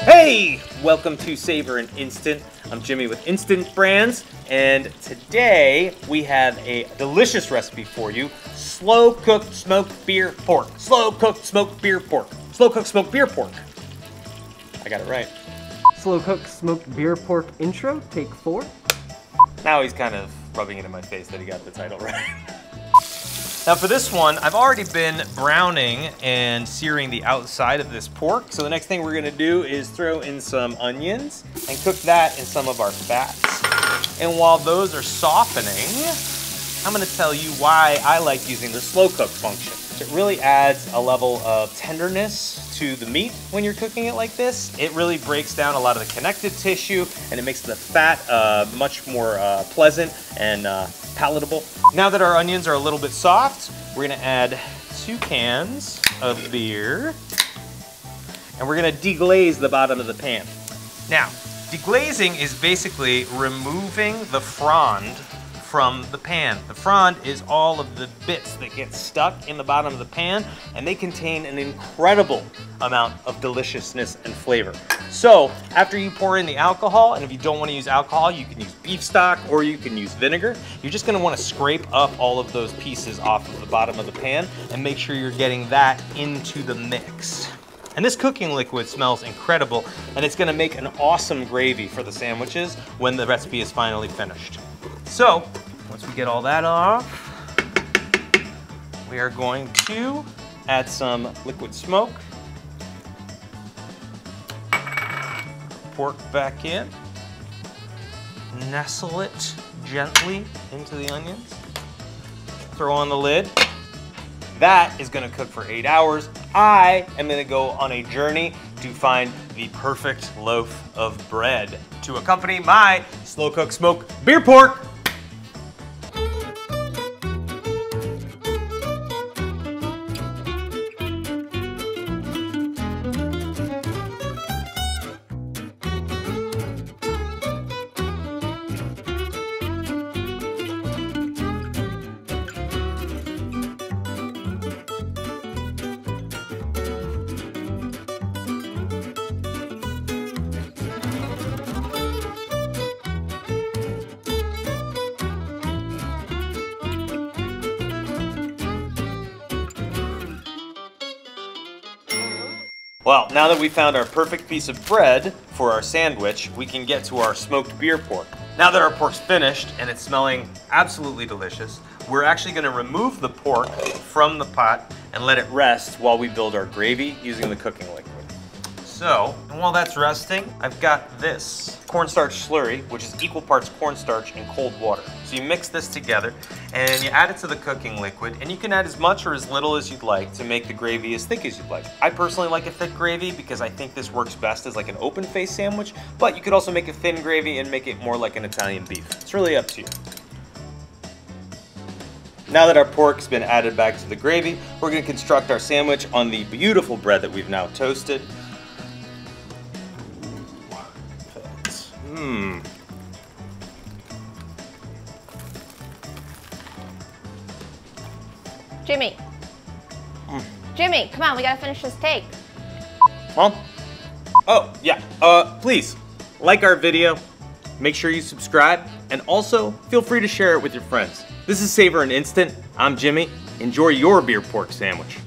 Hey! Welcome to Savor and Instant. I'm Jimmy with Instant Brands, and today we have a delicious recipe for you. Slow-cooked smoked beer pork. Slow-cooked smoked beer pork. Slow-cooked smoked beer pork. I got it right. Slow-cooked smoked beer pork intro, take 4. Now he's kind of rubbing it in my face that he got the title right. Now for this one, I've already been browning and searing the outside of this pork. So the next thing we're gonna do is throw in some onions and cook that in some of our fats. And while those are softening, I'm gonna tell you why I like using the slow cook function. It really adds a level of tenderness to the meat when you're cooking it like this. It really breaks down a lot of the connective tissue and it makes the fat much more pleasant and palatable. Now that our onions are a little bit soft, we're gonna add 2 cans of beer and we're gonna deglaze the bottom of the pan. Now, deglazing is basically removing the frond from the pan. The frond is all of the bits that get stuck in the bottom of the pan, and they contain an incredible amount of deliciousness and flavor. So after you pour in the alcohol, and if you don't want to use alcohol, you can use beef stock or you can use vinegar. You're just going to want to scrape up all of those pieces off of the bottom of the pan and make sure you're getting that into the mix. And this cooking liquid smells incredible, and it's gonna make an awesome gravy for the sandwiches when the recipe is finally finished. So, once we get all that off, we are going to add some liquid smoke. Pork back in. Nestle it gently into the onions. Throw on the lid. That is gonna cook for 8 hours. I am gonna go on a journey to find the perfect loaf of bread to accompany my slow cooked smoked beer pork. Well, now that we found our perfect piece of bread for our sandwich, we can get to our smoked beer pork. Now that our pork's finished and it's smelling absolutely delicious, we're actually gonna remove the pork from the pot and let it rest while we build our gravy using the cooking liquid. So, and while that's resting, I've got this cornstarch slurry, which is equal parts cornstarch and cold water. So you mix this together and you add it to the cooking liquid, and you can add as much or as little as you'd like to make the gravy as thick as you'd like. I personally like a thick gravy because I think this works best as like an open face sandwich, but you could also make a thin gravy and make it more like an Italian beef. It's really up to you. Now that our pork's been added back to the gravy, we're gonna construct our sandwich on the beautiful bread that we've now toasted. Jimmy. Jimmy, come on, we gotta finish this take. Huh? Oh, yeah. Please, like our video, make sure you subscribe, and also feel free to share it with your friends. This is Savor and Instant. I'm Jimmy. Enjoy your beer pork sandwich.